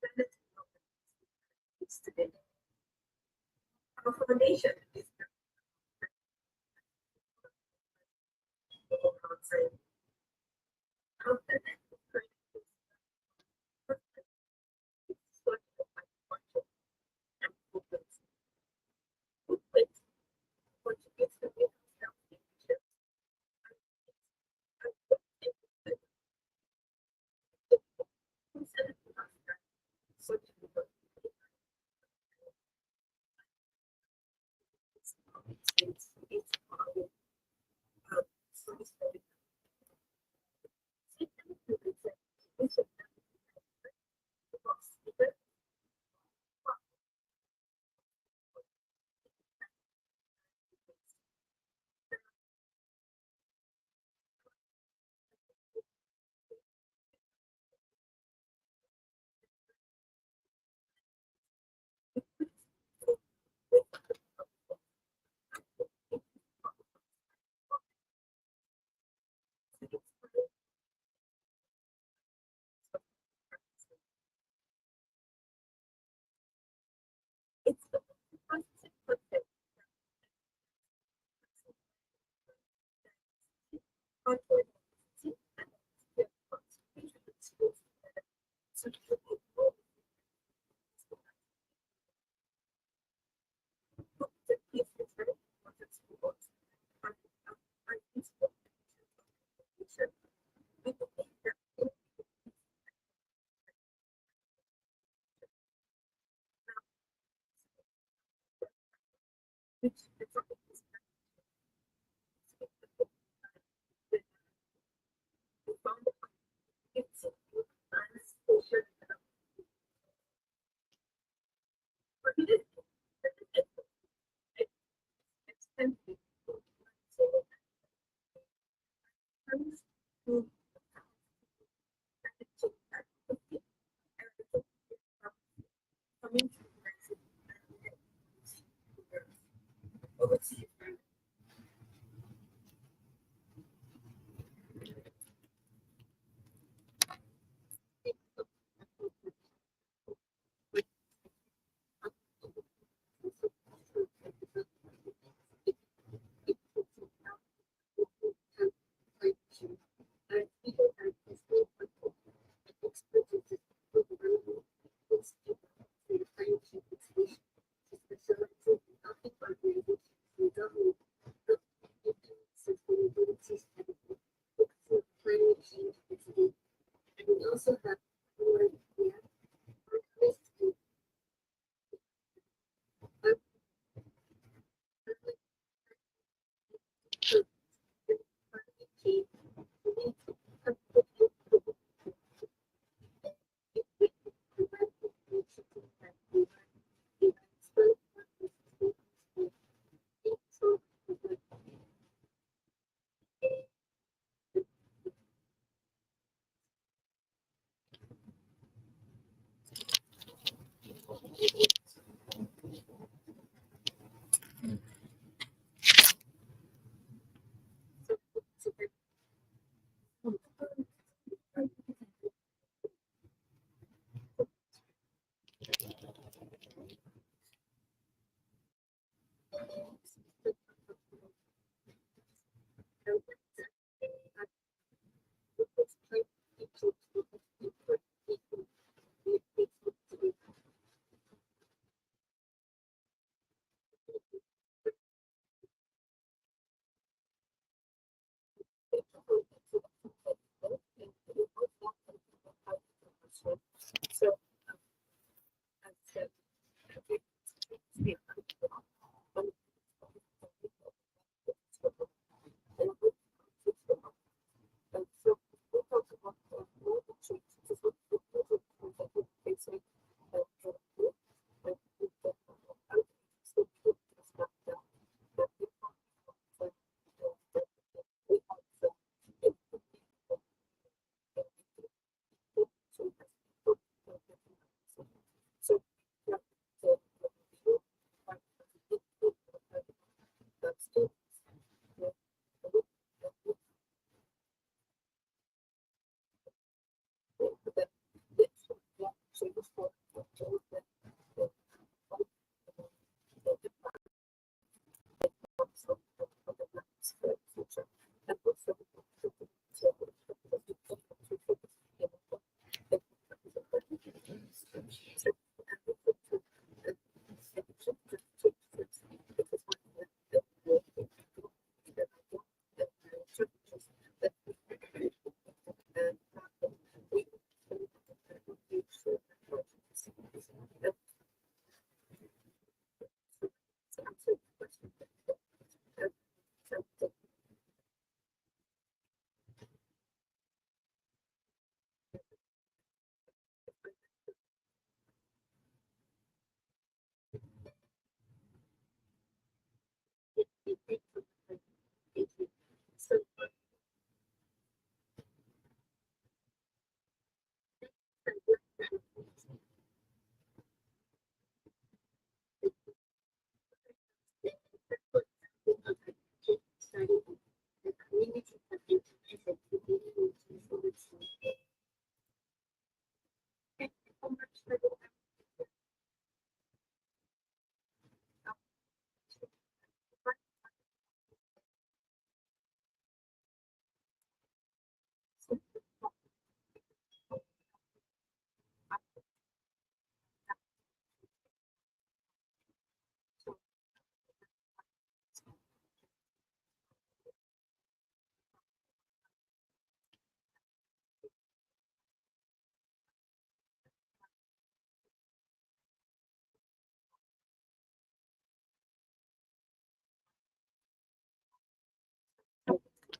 Today. Our foundation is outside. After that,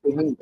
Tuhan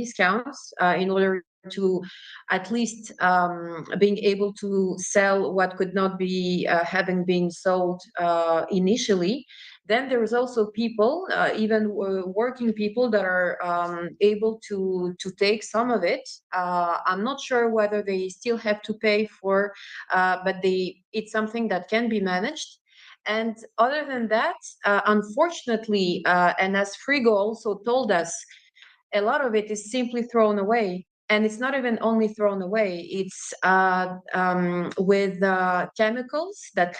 discounts in order to at least being able to sell what could not be having been sold initially. Then there's also people, even working people, that are able to take some of it. I'm not sure whether they still have to pay for, but it's something that can be managed. And other than that, unfortunately, and as Frigo also told us, a lot of it is simply thrown away. And it's not even only thrown away, it's with chemicals that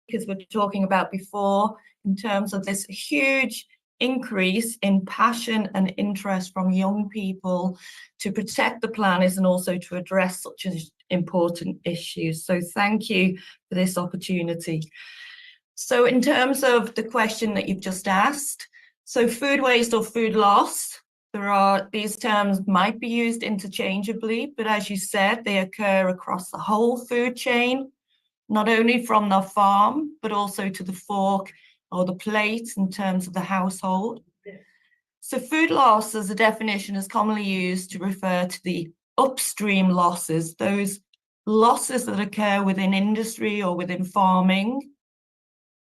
because we're talking about before, in terms of this huge increase in passion and interest from young people to protect the planet and also to address such important issues. So thank you for this opportunity. So in terms of the question that you've just asked, so food waste or food loss, these terms might be used interchangeably, but as you said, they occur across the whole food chain, not only from the farm, but also to the fork or the plate in terms of the household. So food loss as a definition is commonly used to refer to the upstream losses, those losses that occur within industry or within farming.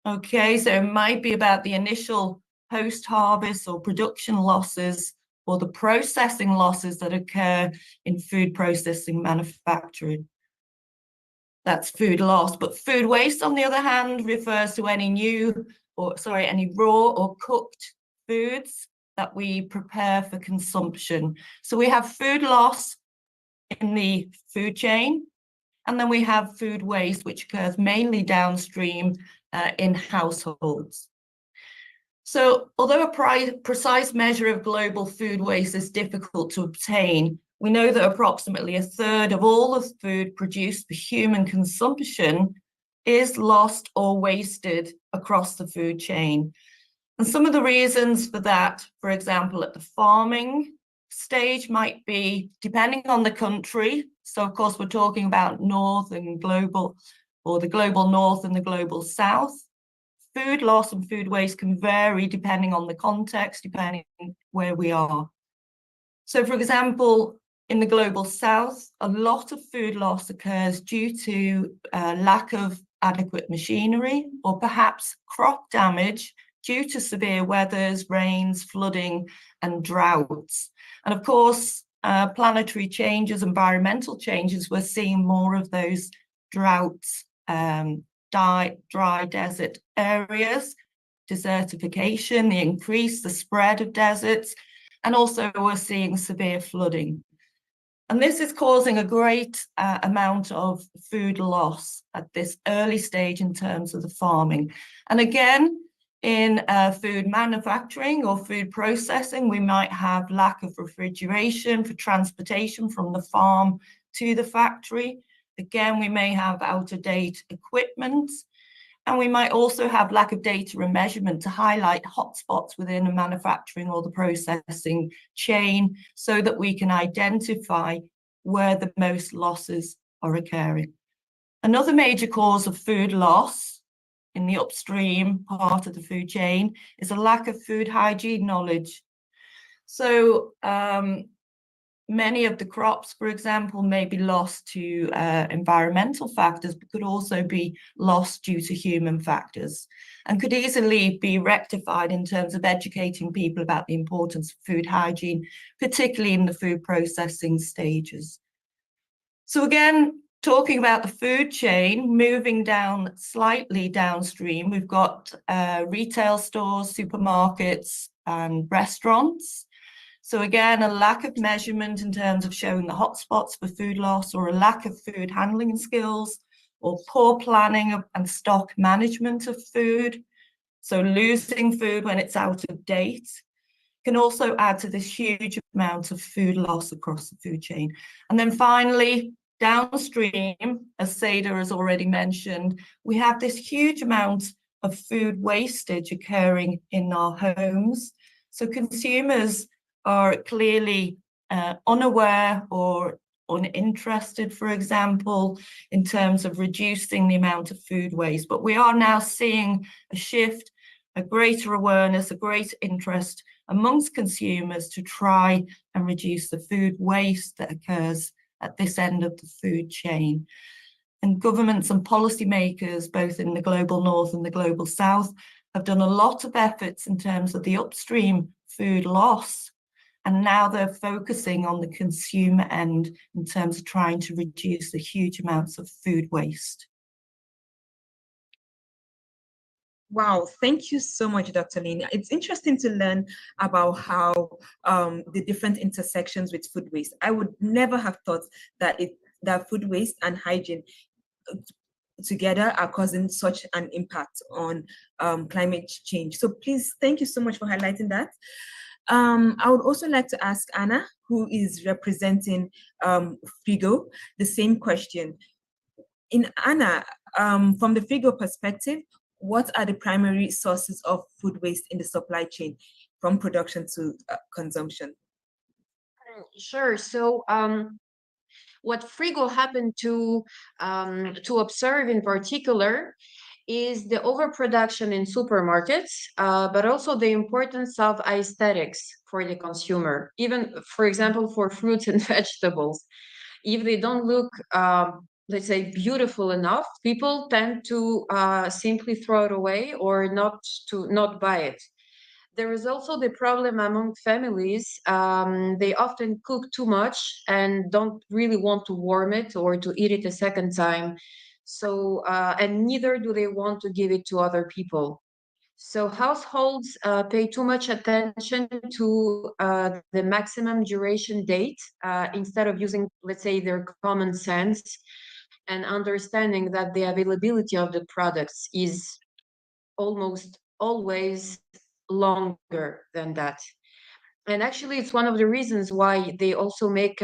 Okay, so it might be about the initial post-harvest or production losses, or the processing losses that occur in food processing manufacturing. That's food loss. But food waste, on the other hand, refers to any raw or cooked foods that we prepare for consumption. So we have food loss in the food chain, and then we have food waste, which occurs mainly downstream in households. So although a precise measure of global food waste is difficult to obtain, we know that approximately a third of all the food produced for human consumption is lost or wasted across the food chain. And some of the reasons for that, for example, at the farming stage might be depending on the country. So of course, we're talking about North and global, or the global North and the global South. Food loss and food waste can vary depending on the context, depending where we are. So for example, in the global South, a lot of food loss occurs due to lack of adequate machinery, or perhaps crop damage due to severe weathers, rains, flooding, and droughts. And of course, planetary changes, environmental changes, we're seeing more of those droughts, dry desert areas, desertification, the increase, the spread of deserts, and also we're seeing severe flooding. And this is causing a great amount of food loss at this early stage in terms of the farming. And again, in food manufacturing or food processing, we might have lack of refrigeration for transportation from the farm to the factory. Again, we may have out-of-date equipment, and we might also have lack of data and measurement to highlight hotspots within a manufacturing or the processing chain, so that we can identify where the most losses are occurring. Another major cause of food loss in the upstream part of the food chain is a lack of food hygiene knowledge. So many of the crops, for example, may be lost to environmental factors, but could also be lost due to human factors, and could easily be rectified in terms of educating people about the importance of food hygiene, particularly in the food processing stages. So again, talking about the food chain, moving down slightly downstream, we've got retail stores, supermarkets, and restaurants. So again, a lack of measurement in terms of showing the hotspots for food loss, or a lack of food handling skills, or poor planning and stock management of food. So losing food when it's out of date can also add to this huge amount of food loss across the food chain. And then finally, downstream, as Seda has already mentioned, we have this huge amount of food wastage occurring in our homes. So consumers are clearly unaware or uninterested, for example, in terms of reducing the amount of food waste. But we are now seeing a shift, a greater awareness, a greater interest amongst consumers to try and reduce the food waste that occurs at this end of the food chain. And governments and policymakers, both in the global North and the global South, have done a lot of efforts in terms of the upstream food loss. And now they're focusing on the consumer end in terms of trying to reduce the huge amounts of food waste. Wow, thank you so much, Dr. Lynn. It's interesting to learn about how the different intersections with food waste. I would never have thought that that food waste and hygiene together are causing such an impact on climate change. So please, thank you so much for highlighting that. I would also like to ask Anna, who is representing FIGO, the same question. Anna, from the FIGO perspective, what are the primary sources of food waste in the supply chain from production to consumption? Sure. So what FIGO happened to observe in particular is the overproduction in supermarkets, but also the importance of aesthetics for the consumer, even, for example, for fruits and vegetables. If they don't look let's say, beautiful enough, people tend to simply throw it away or not buy it. There is also the problem among families. They often cook too much and don't really want to warm it or to eat it a second time. So, and neither do they want to give it to other people. So households pay too much attention to the maximum duration date instead of using, let's say, their common sense and understanding that the availability of the products is almost always longer than that. And actually, it's one of the reasons why they also make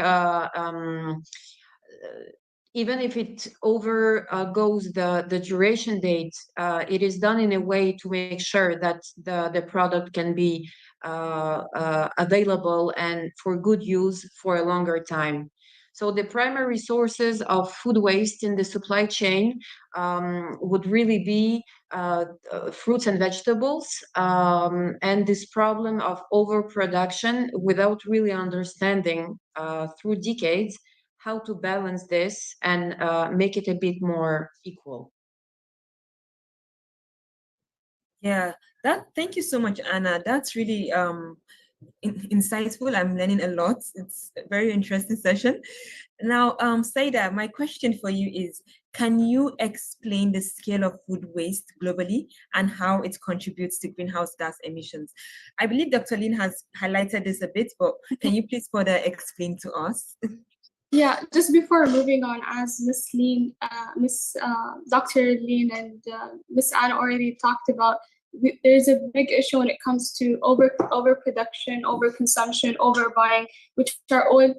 even if it goes the duration date, it is done in a way to make sure that the product can be available and for good use for a longer time. So the primary sources of food waste in the supply chain would really be fruits and vegetables, and this problem of overproduction without really understanding through decades how to balance this and make it a bit more equal. Yeah, thank you so much, Anna. That's really insightful. I'm learning a lot. It's a very interesting session. Now, Saida, my question for you is, can you explain the scale of food waste globally and how it contributes to greenhouse gas emissions? I believe Dr. Lynn has highlighted this a bit, but can you please further explain to us? Yeah, just before moving on, as Dr. Lynn and Miss Anna already talked about, there's a big issue when it comes to overproduction, overconsumption, overbuying, which are all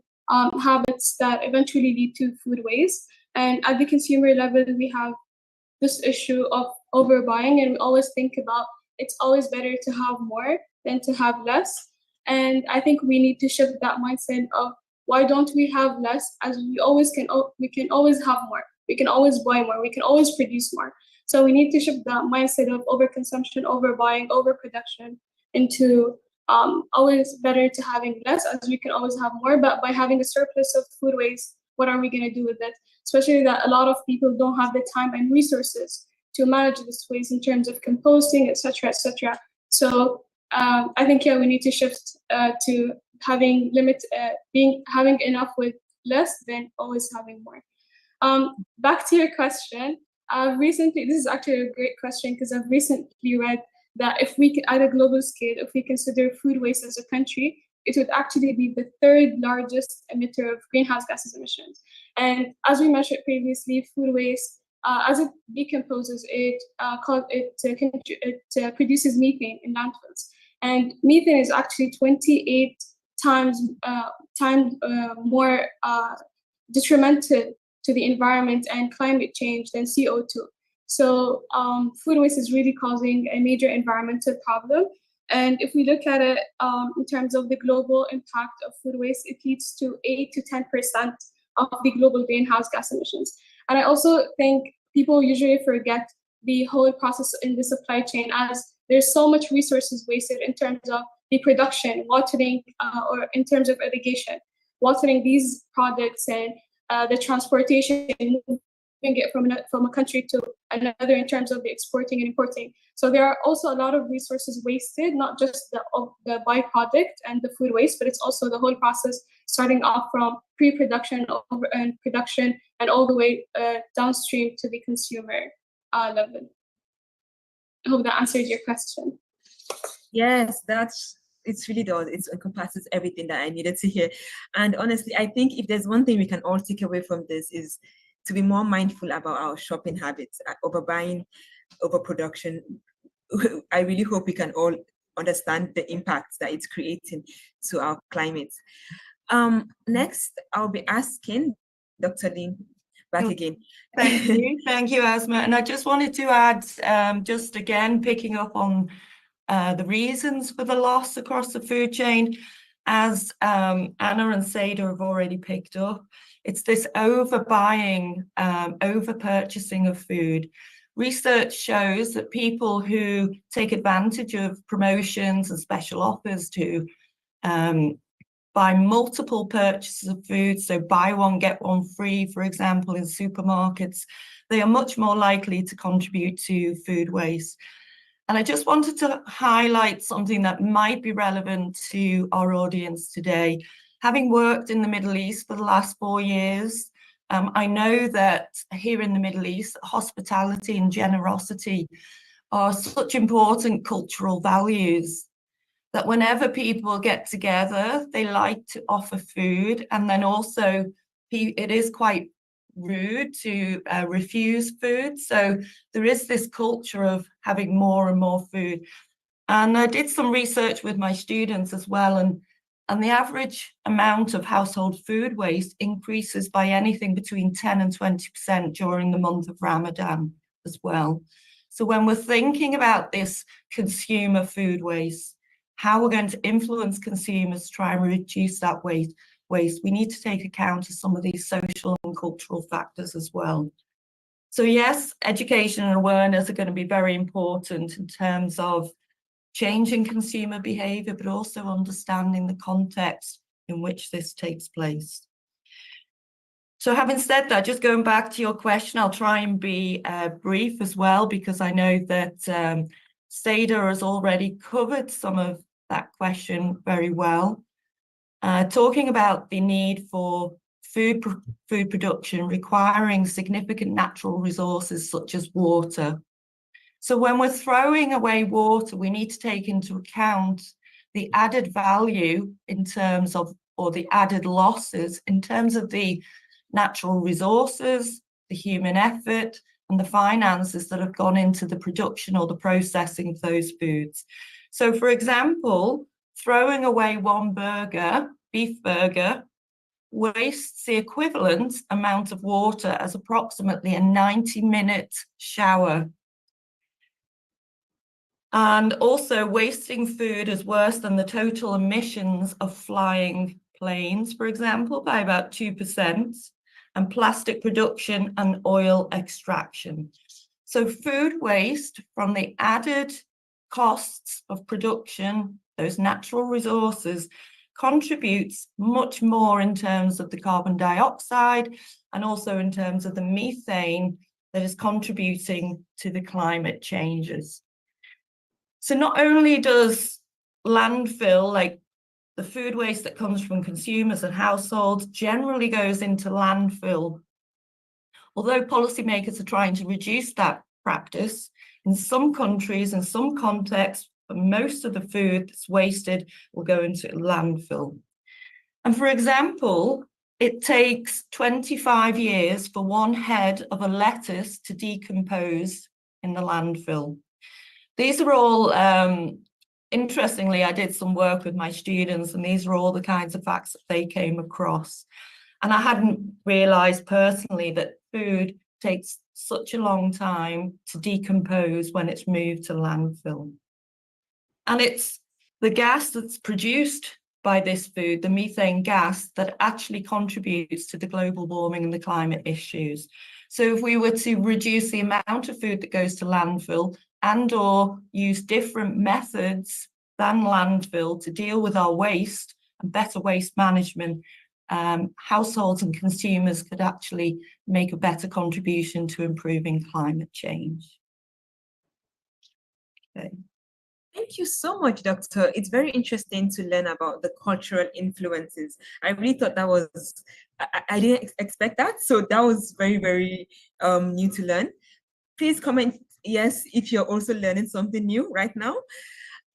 habits that eventually lead to food waste. And at the consumer level, we have this issue of overbuying, and we always think about it's always better to have more than to have less. And I think we need to shift that mindset of why don't we have less, as we can always have more. We can always buy more. We can always produce more. So we need to shift that mindset of overconsumption, overbuying, overproduction into always better to having less, as we can always have more. But by having a surplus of food waste, what are we going to do with it? Especially that a lot of people don't have the time and resources to manage this waste in terms of composting, etc., etc. So I think we need to shift to having having enough with less than always having more. Back to your question. Recently, this is actually a great question because I've recently read that if we could, at a global scale, if we consider food waste as a country, it would actually be the third largest emitter of greenhouse gases emissions. And as we mentioned previously, food waste, as it decomposes, it produces methane in landfills. And methane is actually 28 times more detrimental to the environment and climate change than CO2. So food waste is really causing a major environmental problem. And if we look at it in terms of the global impact of food waste, it leads to 8 to 10% of the global greenhouse gas emissions. And I also think people usually forget the whole process in the supply chain, as there's so much resources wasted in terms of the production, watering, or in terms of irrigation, watering these products, and the transportation, moving it from a country to another in terms of the exporting and importing. So there are also a lot of resources wasted, not just the byproduct and the food waste, but it's also the whole process, starting off from pre-production and production and all the way downstream to the consumer level. I hope that answered your question. Yes, it really does. It encompasses everything that I needed to hear. And honestly, I think if there's one thing we can all take away from this is to be more mindful about our shopping habits, overbuying, overproduction. I really hope we can all understand the impacts that it's creating to our climate. Next, I'll be asking Dr. Lynn back again. Thank you, Asma. And I just wanted to add, just again, picking up on the reasons for the loss across the food chain, as Anna and Saida have already picked up. It's this overbuying, overpurchasing of food. Research shows that people who take advantage of promotions and special offers to by multiple purchases of food, so buy one, get one free, for example, in supermarkets, they are much more likely to contribute to food waste. And I just wanted to highlight something that might be relevant to our audience today. Having worked in the Middle East for the last 4 years, I know that here in the Middle East, hospitality and generosity are such important cultural values that whenever people get together, they like to offer food. And then also, it is quite rude to refuse food. So there is this culture of having more and more food. And I did some research with my students as well. And the average amount of household food waste increases by anything between 10 and 20% during the month of Ramadan as well. So when we're thinking about this consumer food waste, how we're going to influence consumers to try and reduce that waste, we need to take account of some of these social and cultural factors as well. So yes, education and awareness are going to be very important in terms of changing consumer behaviour, but also understanding the context in which this takes place. So having said that, just going back to your question, I'll try and be brief as well, because I know that Seda has already covered some of that question very well. Talking about the need for food production requiring significant natural resources such as water. So when we're throwing away water, we need to take into account the added value in terms of, or the added losses in terms of the natural resources, the human effort, and the finances that have gone into the production or the processing of those foods. So for example, throwing away one burger, beef burger, wastes the equivalent amount of water as approximately a 90-minute shower. And also wasting food is worse than the total emissions of flying planes, for example, by about 2%, and plastic production and oil extraction. So food waste from the added costs of production, those natural resources, contributes much more in terms of the carbon dioxide and also in terms of the methane that is contributing to the climate changes. So not only does landfill, like the food waste that comes from consumers and households, generally goes into landfill, although policymakers are trying to reduce that practice, in some countries, in some contexts, most of the food that's wasted will go into landfill. And for example, it takes 25 years for one head of a lettuce to decompose in the landfill. These are all, interestingly, I did some work with my students, and these are all the kinds of facts that they came across. And I hadn't realized personally that food takes such a long time to decompose when it's moved to landfill. And it's the gas that's produced by this food, the methane gas, that actually contributes to the global warming and the climate issues. So if we were to reduce the amount of food that goes to landfill and or use different methods than landfill to deal with our waste and better waste management, households and consumers could actually make a better contribution to improving climate change. Okay. Thank you so much, Doctor. It's very interesting to learn about the cultural influences. I really thought that was, I didn't expect that. So that was very, very new to learn. Please comment yes if you're also learning something new right now.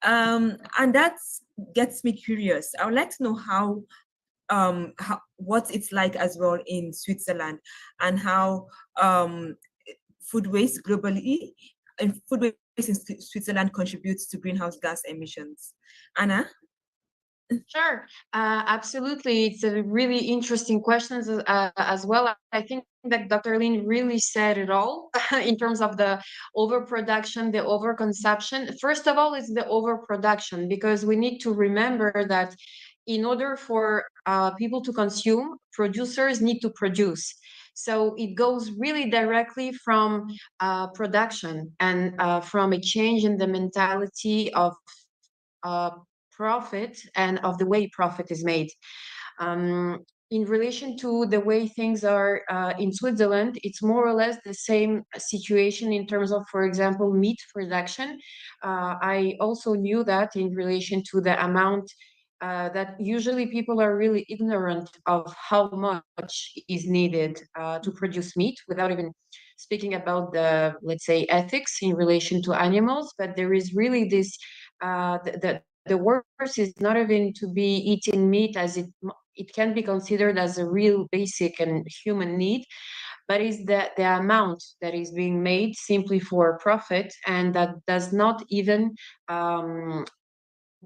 And that gets me curious. I would like to know how what it's like as well in Switzerland, and how food waste globally and food waste in Switzerland contributes to greenhouse gas emissions. Anna? Sure, absolutely. It's a really interesting question as well. I think that Dr. Lin really said it all in terms of the overproduction, the overconsumption. First of all, it's the overproduction, because we need to remember that in order for people to consume, producers need to produce. So it goes really directly from production and from a change in the mentality of profit and of the way profit is made. In relation to the way things are in Switzerland, it's more or less the same situation in terms of, for example, meat production. I also knew that in relation to the amount that usually people are really ignorant of how much is needed to produce meat, without even speaking about the, let's say, ethics in relation to animals. But there is really this, the worst is not even to be eating meat as it can be considered as a real basic and human need, but is the amount that is being made simply for profit, and that does not even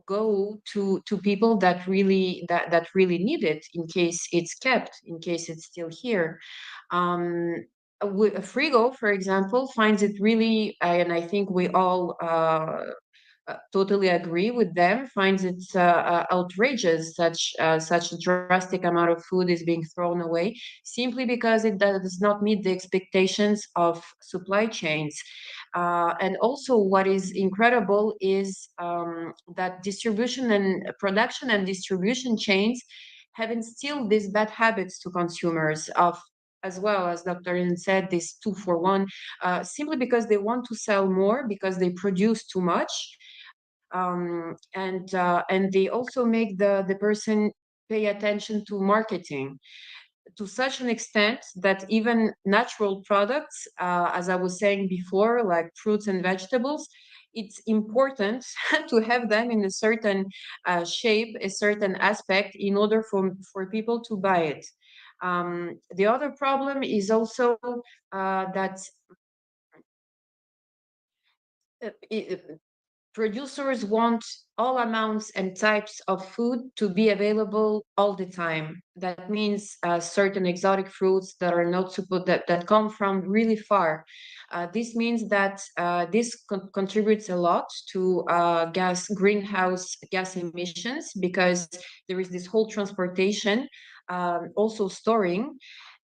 go to people that really need it, in case it's kept, in case it's still here. Frigo, for example, finds it really, and I think we all totally agree with them, finds it outrageous such a drastic amount of food is being thrown away simply because it does not meet the expectations of supply chains. And also what is incredible is that distribution and production and distribution chains have instilled these bad habits to consumers of, as well as Dr. Lin said, this 2-for-1, simply because they want to sell more, because they produce too much. And they also make the person pay attention to marketing to such an extent that even natural products, as I was saying before, like fruits and vegetables, it's important to have them in a certain shape, a certain aspect, in order for people to buy it. The other problem is also that producers want all amounts and types of food to be available all the time. That means certain exotic fruits that are not supposed, that come from really far. This means that this contributes a lot to greenhouse gas emissions, because there is this whole transportation, also storing.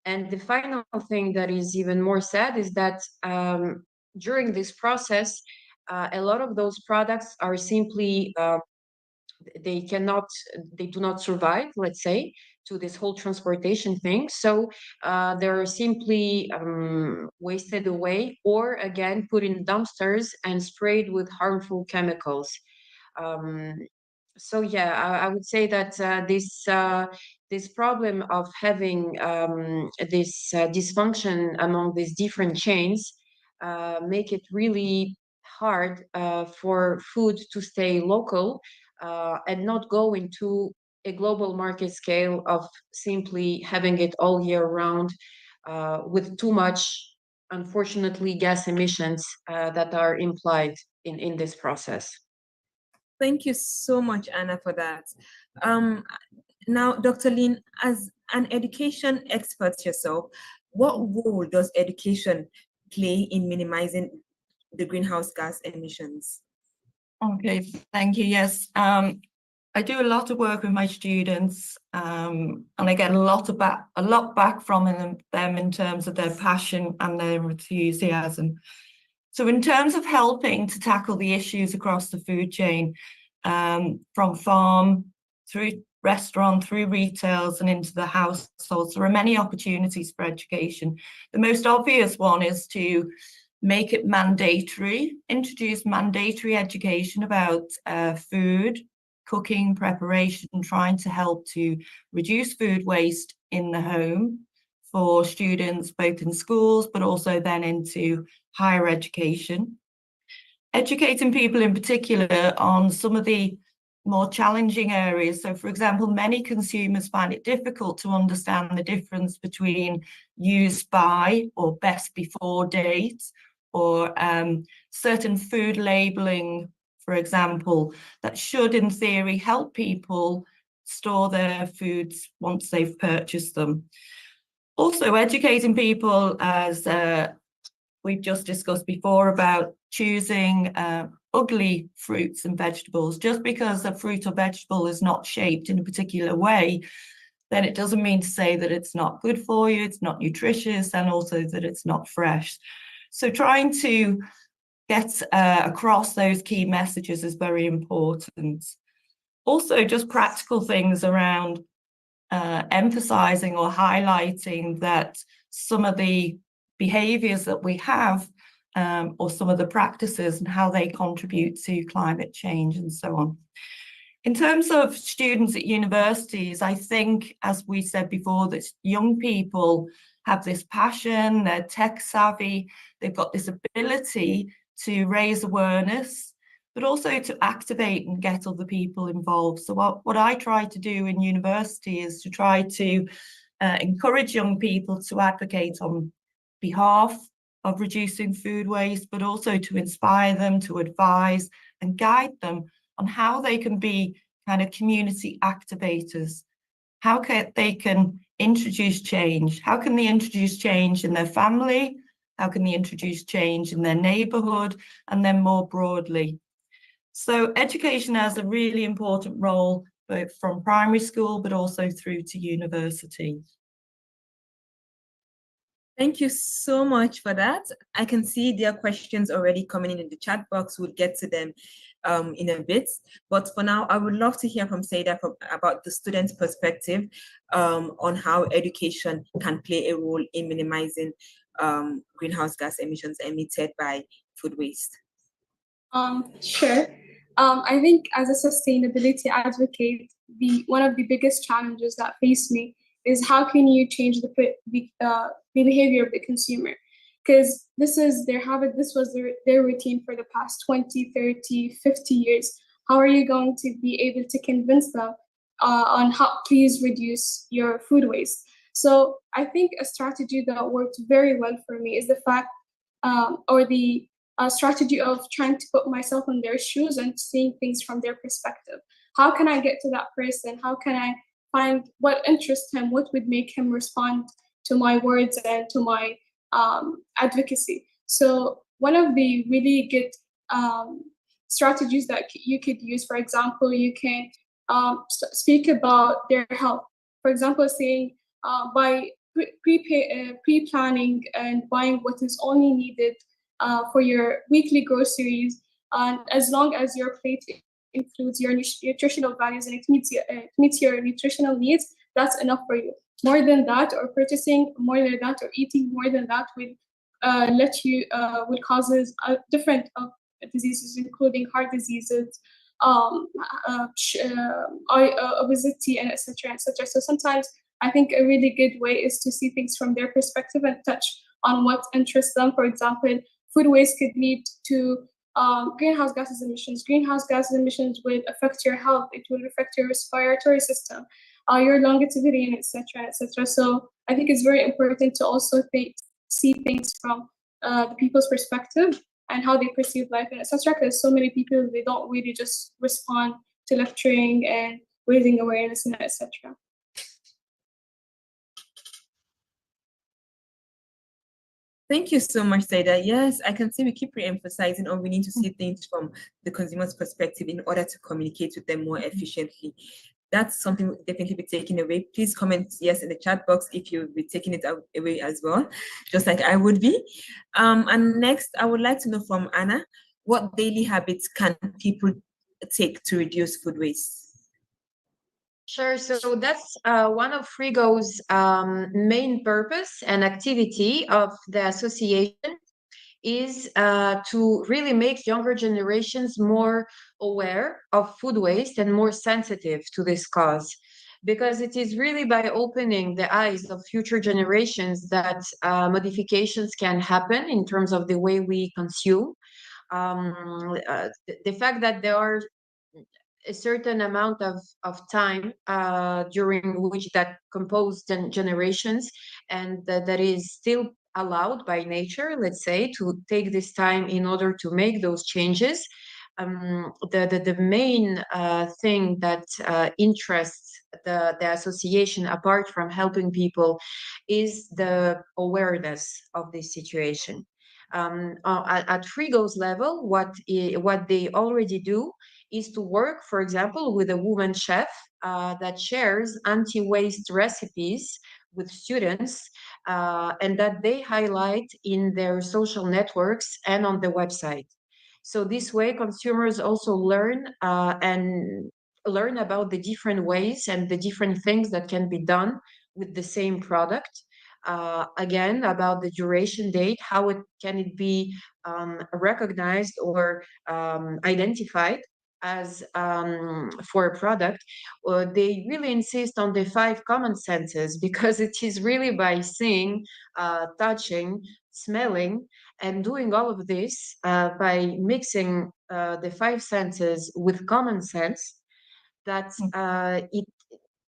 And the final thing that is even more sad is that during this process, a lot of those products are simply they do not survive, let's say, to this whole transportation thing. So they're simply wasted away, or again put in dumpsters and sprayed with harmful chemicals. So yeah, I would say that this problem of having this dysfunction among these different chains make it really hard for food to stay local and not go into a global market scale of simply having it all year round with too much, unfortunately, gas emissions that are implied in this process. Thank you so much, Anna, for that. Now, Dr. Lin, as an education expert yourself, what role does education play in minimizing the greenhouse gas emissions? Okay, thank you. Yes, I do a lot of work with my students, and I get a lot back from them in terms of their passion and their enthusiasm. So in terms of helping to tackle the issues across the food chain, from farm through restaurant, through retails and into the households, there are many opportunities for education. The most obvious one is to make it mandatory, introduce mandatory education about food, cooking, preparation, trying to help to reduce food waste in the home for students, both in schools, but also then into higher education. Educating people in particular on some of the more challenging areas. So, for example, many consumers find it difficult to understand the difference between use by or best before dates, or certain food labeling, for example, that should in theory help people store their foods once they've purchased them. Also educating people, as we've just discussed before, about choosing ugly fruits and vegetables. Just because a fruit or vegetable is not shaped in a particular way, then it doesn't mean to say that it's not good for you, it's not nutritious, and also that it's not fresh. So trying to get across those key messages is very important. Also, just practical things around emphasizing or highlighting that some of the behaviors that we have or some of the practices and how they contribute to climate change and so on. In terms of students at universities, I think, as we said before, that young people have this passion, they're tech savvy, they've got this ability to raise awareness, but also to activate and get other people involved. So what I try to do in university is to try to encourage young people to advocate on behalf of reducing food waste, but also to inspire them, to advise and guide them on how they can be kind of community activators, how they can introduce change, how can they introduce change in their family, how can they introduce change in their neighborhood, and then more broadly. So education has a really important role, both from primary school, but also through to university. Thank you so much for that. I can see there are questions already coming in the chat box. We'll get to them in a bit. But for now, I would love to hear from Saida about the student's perspective on how education can play a role in minimizing greenhouse gas emissions emitted by food waste. Sure. I think as a sustainability advocate, one of the biggest challenges that face me is how can you change the behavior of the consumer? Because this is their habit, this was their routine for the past 20, 30, 50 years. How are you going to be able to convince them on how please reduce your food waste? So I think a strategy that worked very well for me is the fact or the strategy of trying to put myself in their shoes and seeing things from their perspective. How can I get to that person? How can I find what interests him? What would make him respond to my words and to my advocacy? So one of the really good strategies that you could use, for example, you can speak about their health. For example, saying by pre-planning and buying what is only needed for your weekly groceries, and as long as your plate includes your nutritional values and it meets your nutritional needs, that's enough for you. More than that, or purchasing more than that, or eating more than that will causes different diseases, including heart diseases, obesity, and etc., etc. So sometimes I think a really good way is to see things from their perspective and touch on what interests them. For example, food waste could lead to greenhouse gases emissions. Greenhouse gas emissions will affect your health. It will affect your respiratory system, your longevity, and etc., etc. So I think it's very important to also see things from the people's perspective and how they perceive life, and etc. Because so many people, they don't really just respond to lecturing and raising awareness and etc. Thank you so much, Saida. Yes, I can see we keep re-emphasizing on we need to see things from the consumer's perspective in order to communicate with them more efficiently. That's something we'll definitely be taking away. Please comment yes in the chat box if you'll be taking it away as well, just like I would be. And next, I would like to know from Anna, what daily habits can people take to reduce food waste? Sure. So that's one of Frigo's main purpose and activity of the association is to really make younger generations more aware of food waste and more sensitive to this cause. Because it is really by opening the eyes of future generations that modifications can happen in terms of the way we consume. The fact that there are a certain amount of time during which that composed generations, and that is still allowed by nature, let's say, to take this time in order to make those changes. The main thing that interests the association, apart from helping people, is the awareness of this situation. At Frigo's level, what they already do is to work, for example, with a woman chef that shares anti-waste recipes with students and that they highlight in their social networks and on the website. So this way, consumers also learn and learn about the different ways and the different things that can be done with the same product. Again, about the duration date, how can it be recognized or identified as for a product. They really insist on the 5 common senses, because it is really by seeing, touching, smelling, and doing all of this by mixing the 5 senses with common sense that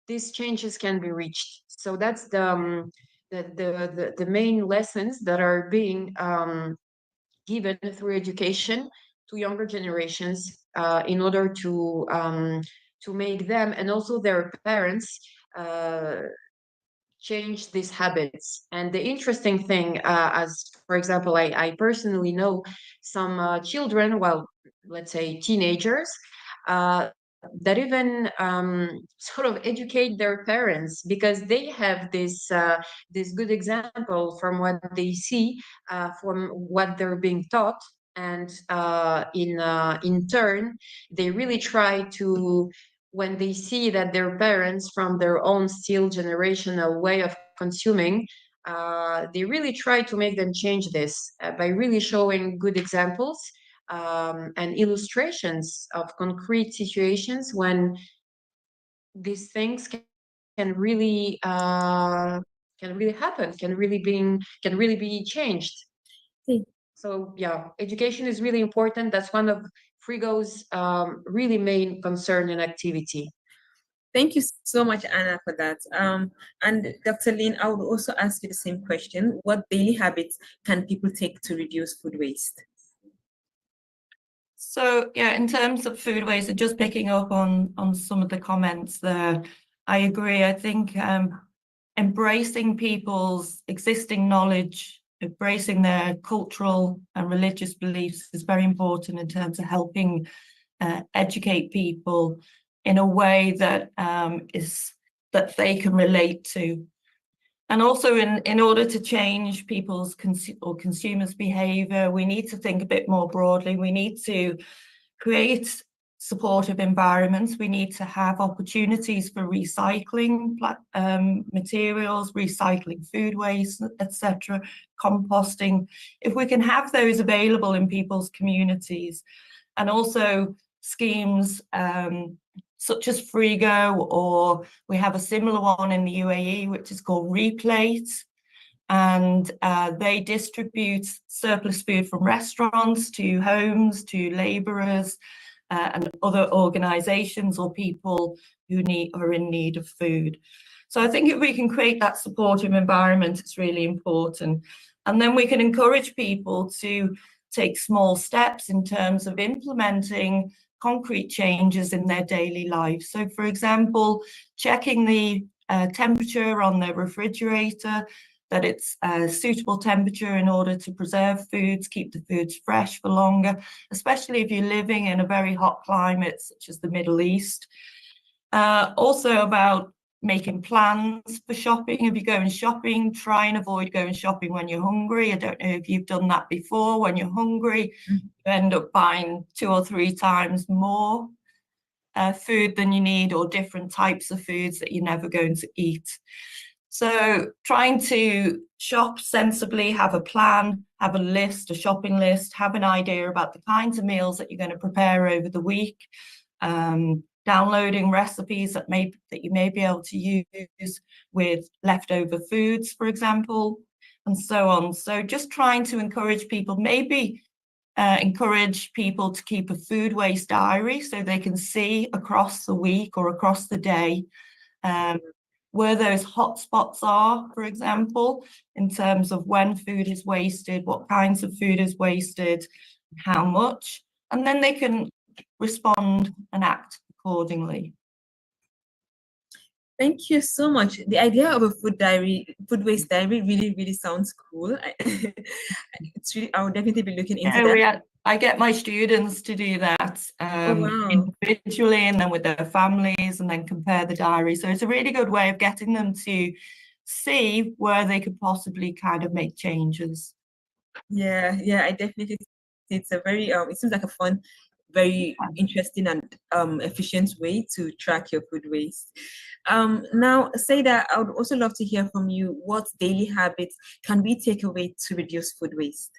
these changes can be reached. So that's the main lessons that are being given through education to younger generations in order to make them and also their parents change these habits. And the interesting thing, as for example, I personally know some children, well, let's say teenagers, that even sort of educate their parents, because they have this good example from what they see, from what they're being taught, and in turn they really try to, when they see that their parents from their own still generational way of consuming, they really try to make them change this by really showing good examples and illustrations of concrete situations when these things can really happen, can really be changed. So yeah, education is really important. That's one of Frigo's really main concern and activity. Thank you so much, Anna, for that. And Dr. Lin, I would also ask you the same question. What daily habits can people take to reduce food waste? So yeah, in terms of food waste, and just picking up on some of the comments there, I agree. I think embracing people's existing knowledge, embracing their cultural and religious beliefs is very important in terms of helping educate people in a way that that they can relate to. And also in order to change people's consumers' behavior, we need to think a bit more broadly. We need to create supportive environments. We need to have opportunities for recycling materials, recycling food waste, etc., composting. If we can have those available in people's communities, and also schemes such as Frigo, or we have a similar one in the UAE, which is called Replate, and they distribute surplus food from restaurants to homes, to labourers, and other organisations or people who are in need of food. So I think if we can create that supportive environment, it's really important. And then we can encourage people to take small steps in terms of implementing concrete changes in their daily lives. So, for example, checking the temperature on the refrigerator, that it's a suitable temperature in order to preserve foods, keep the foods fresh for longer, especially if you're living in a very hot climate such as the Middle East. Also about making plans for shopping. If you're going shopping, try and avoid going shopping when you're hungry. I don't know if you've done that before. When you're hungry, you end up buying 2 or 3 times more food than you need, or different types of foods that you're never going to eat. So trying to shop sensibly, have a plan, have a list, a shopping list, have an idea about the kinds of meals that you're going to prepare over the week, downloading recipes that you may be able to use with leftover foods, for example, and so on. So just trying to encourage people, maybe encourage people to keep a food waste diary so they can see across the week or across the day where those hot spots are, for example, in terms of when food is wasted, what kinds of food is wasted, how much, and then they can respond and act accordingly. Thank you so much. The idea of a food waste diary really, really sounds cool. It's really, I would definitely be looking into that. I get my students to do that wow. individually, and then with their families, and then compare the diary. So it's a really good way of getting them to see where they could possibly kind of make changes. Yeah, I definitely. It's a very. It seems like a fun very interesting and efficient way to track your food waste. Now, Saida, I would also love to hear from you. What daily habits can we take away to reduce food waste?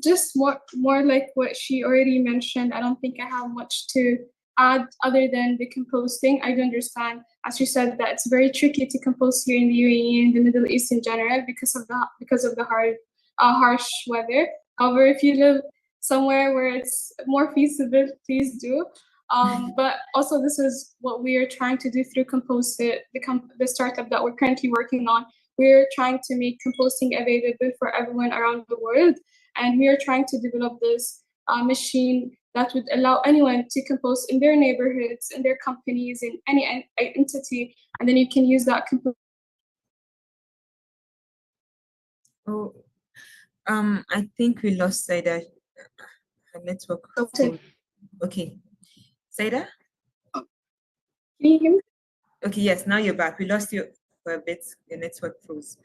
Just more like what she already mentioned. I don't think I have much to add other than the composting. I do understand, as you said, that it's very tricky to compost here in the UAE and the Middle East in general because of the harsh weather. However, if you live somewhere where it's more feasible, please do. But also, this is what we are trying to do through Compost It, the startup that we're currently working on. We're trying to make composting available for everyone around the world, and we are trying to develop this machine that would allow anyone to compost in their neighborhoods, in their companies, in any entity, and then you can use that compost. Oh, I think we lost Saida. Her network. Okay. Okay, Saida. Can you hear me? Okay, yes, now you're back. We lost you for a bit. Your network froze.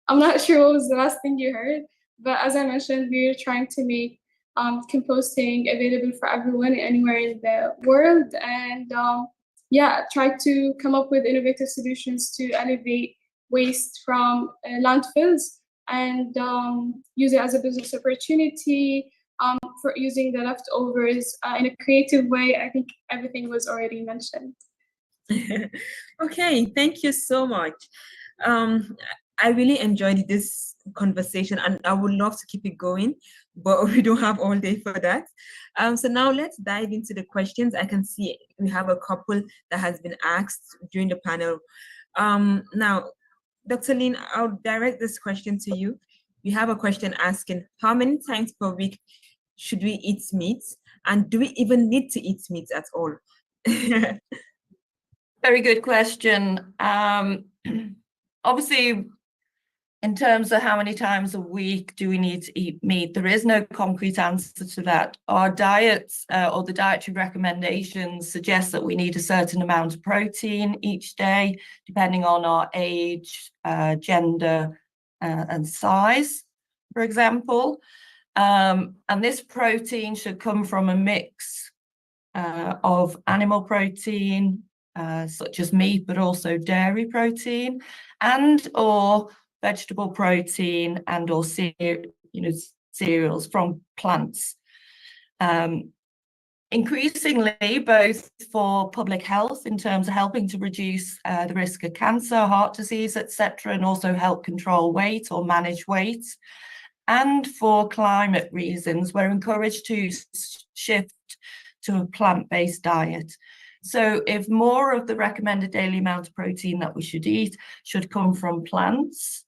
I'm not sure what was the last thing you heard, but as I mentioned, we're trying to make composting available for everyone anywhere in the world, and try to come up with innovative solutions to elevate waste from landfills and use it as a business opportunity for using the leftovers in a creative way. I think everything was already mentioned. Okay, thank you so much. I really enjoyed this conversation and I would love to keep it going, but we don't have all day for that. So now let's dive into the questions. I can see we have a couple that has been asked during the panel. Now, Dr. Lynn, I'll direct this question to you. We have a question asking, how many times per week should we eat meat? And do we even need to eat meat at all? Very good question. Obviously, in terms of how many times a week do we need to eat meat, there is no concrete answer to that. Our diets or the dietary recommendations suggest that we need a certain amount of protein each day, depending on our age, gender, and size, for example. And this protein should come from a mix of animal protein, such as meat, but also dairy protein, and or vegetable protein, and or cereals from plants. Increasingly, both for public health in terms of helping to reduce the risk of cancer, heart disease, etc., and also help control weight or manage weight, and for climate reasons, we're encouraged to shift to a plant-based diet. So if more of the recommended daily amount of protein that we should eat should come from plants,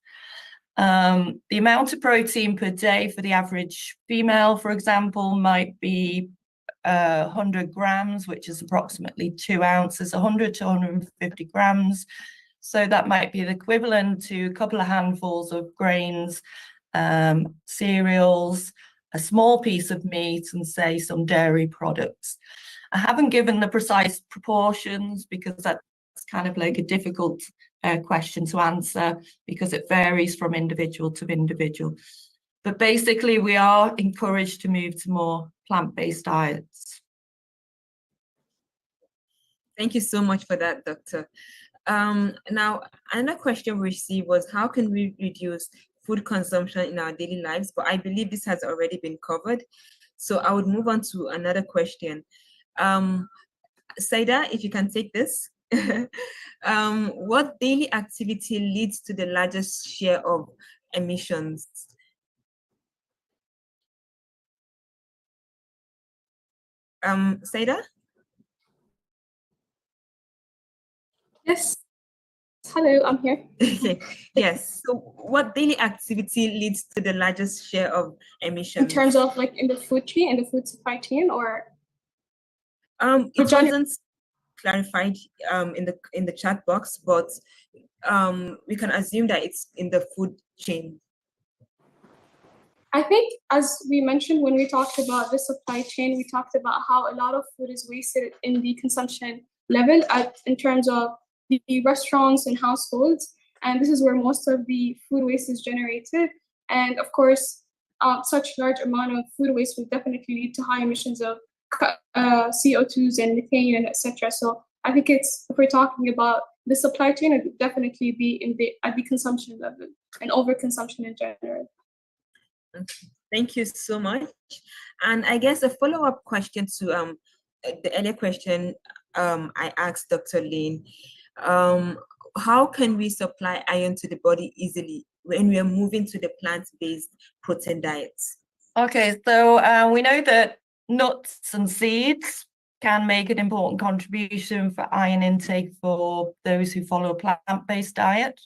the amount of protein per day for the average female, for example, might be 100 grams, which is approximately 2 ounces, 100 to 150 grams. So that might be the equivalent to a couple of handfuls of grains, cereals, a small piece of meat, and say some dairy products. I haven't given the precise proportions because that's kind of like a difficult question to answer because it varies from individual to individual. But basically, we are encouraged to move to more plant-based diets. Thank you so much for that, Doctor. Now, another question we received was, how can we reduce food consumption in our daily lives? But I believe this has already been covered. So I would move on to another question. Saida, if you can take this. What daily activity leads to the largest share of emissions? Saida? Yes. Hello, I'm here. Yes. So what daily activity leads to the largest share of emissions? In terms of like in the food chain, in the food supply chain, or? It wasn't clarified in the chat box, but we can assume that it's in the food chain. I think, as we mentioned when we talked about the supply chain, we talked about how a lot of food is wasted in the consumption level in terms of the restaurants and households. And this is where most of the food waste is generated. And of course, such large amount of food waste would definitely lead to high emissions of CO2s and methane and etc. So I think if we're talking about the supply chain, it would definitely be at the consumption level and overconsumption in general. Thank you so much. And I guess a follow-up question to the earlier question I asked Dr. Lin, how can we supply iron to the body easily when we are moving to the plant-based protein diets? Okay, so we know that nuts and seeds can make an important contribution for iron intake for those who follow a plant-based diet.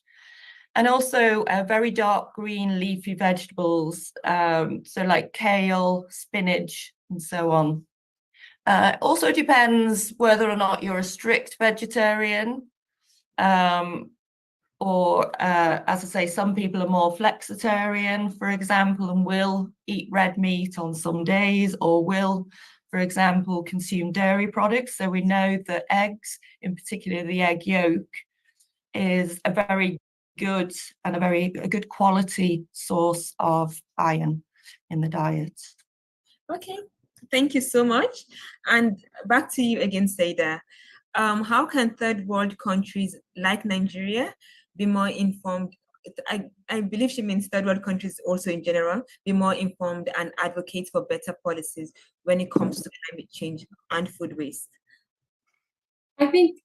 And also very dark green leafy vegetables, so like kale, spinach, and so on. Also depends whether or not you're a strict vegetarian, or as I say, some people are more flexitarian, for example, and will eat red meat on some days, or will, for example, consume dairy products. So we know that eggs, in particular the egg yolk, is a very good and a good quality source of iron in the diet. Okay, thank you so much. And back to you again, Saida. How can third world countries like Nigeria be more informed? I believe she means third world countries also in general, be more informed and advocate for better policies when it comes to climate change and food waste. I think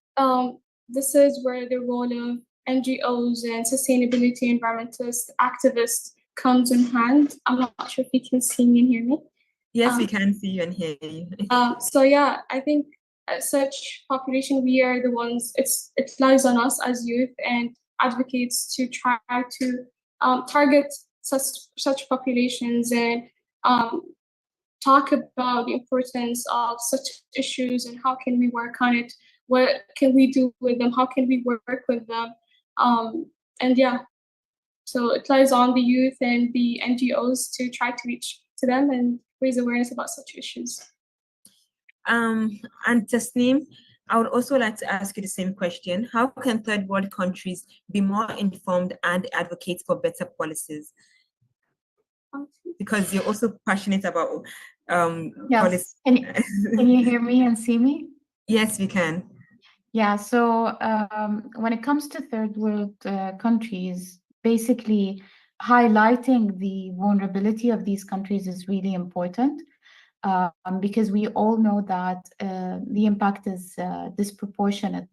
this is where the role of NGOs and sustainability environmentalist activists comes in hand. I'm not sure if you can see me and hear me. Yes, we can see you and hear you. So yeah, I think as such population, we are the ones, it lies on us as youth and advocates to try to target such populations and talk about the importance of such issues and how can we work on it, what can we do with them, how can we work with them, and yeah, so it lies on the youth and the NGOs to try to reach to them and raise awareness about such issues. And Tasneem, I would also like to ask you the same question. How can third world countries be more informed and advocate for better policies? Because you're also passionate about policy. Can you hear me and see me? Yes, we can. Yeah, so when it comes to third world countries, basically highlighting the vulnerability of these countries is really important, because we all know that the impact is disproportionate,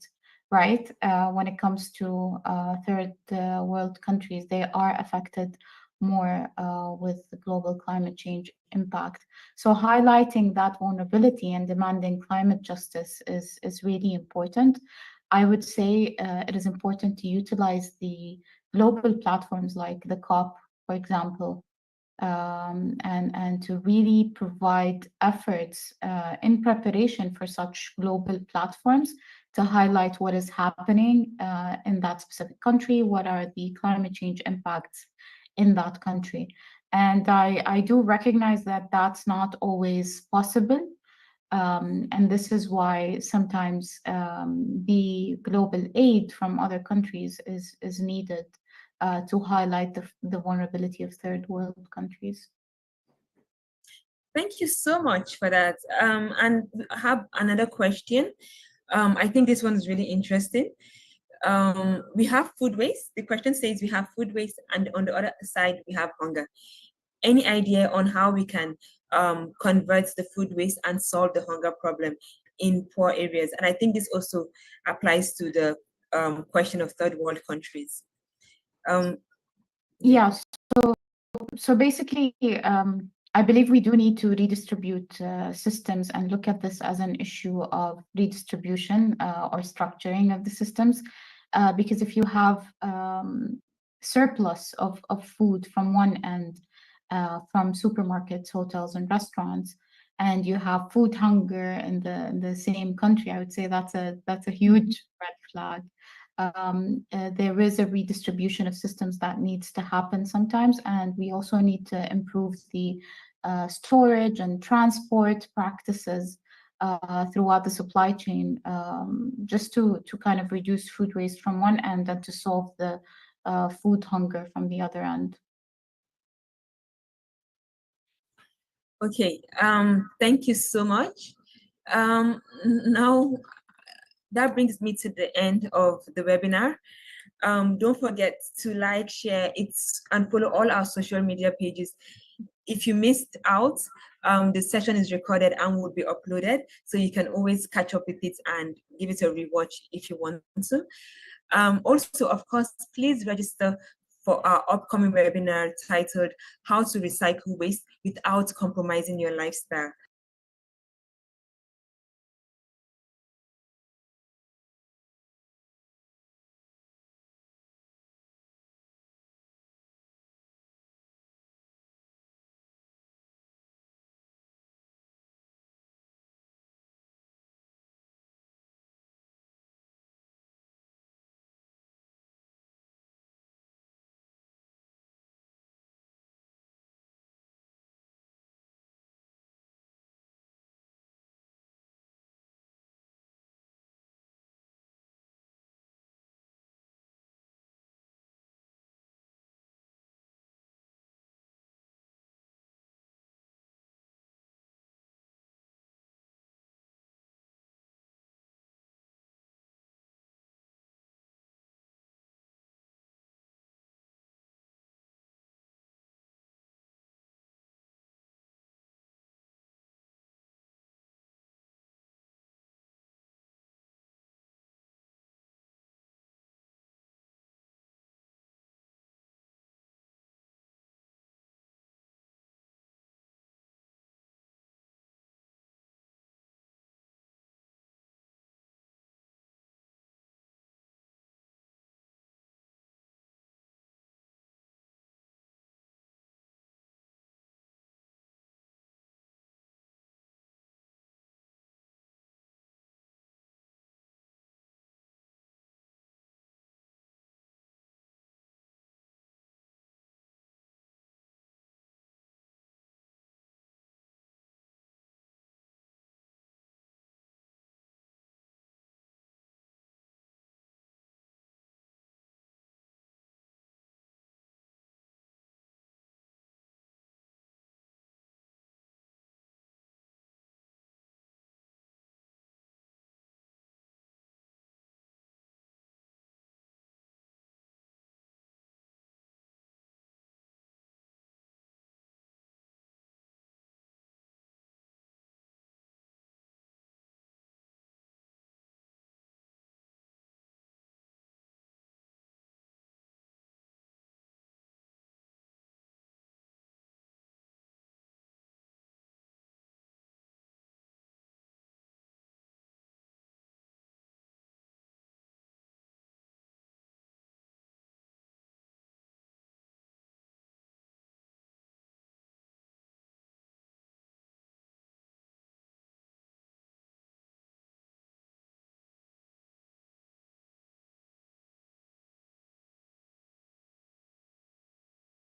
right? When it comes to third world countries, they are affected more with the global climate change impact. So highlighting that vulnerability and demanding climate justice is really important. I would say it is important to utilize the global platforms like the COP, for example, and to really provide efforts in preparation for such global platforms to highlight what is happening in that specific country, what are the climate change impacts in that country. And I do recognize that that's not always possible. And this is why sometimes the global aid from other countries is needed to highlight the vulnerability of third world countries. Thank you so much for that. And I have another question. I think this one is really interesting. We have food waste. The question says we have food waste, and on the other side, we have hunger. Any idea on how we can convert the food waste and solve the hunger problem in poor areas? And I think this also applies to the question of third world countries. Yeah, so basically, I believe we do need to redistribute systems and look at this as an issue of redistribution or structuring of the systems. Because if you have surplus of food from one end, from supermarkets, hotels, and restaurants, and you have food hunger in the same country, I would say that's a huge red flag. There is a redistribution of systems that needs to happen sometimes, and we also need to improve the storage and transport practices throughout the supply chain, just to kind of reduce food waste from one end and to solve the food hunger from the other end. Okay, thank you so much. Now that brings me to the end of the webinar. Don't forget to like, share it, and follow all our social media pages. If you missed out, the session is recorded and will be uploaded, so you can always catch up with it and give it a rewatch if you want to. Also, of course, please register for our upcoming webinar titled How to Recycle Waste Without Compromising Your Lifestyle.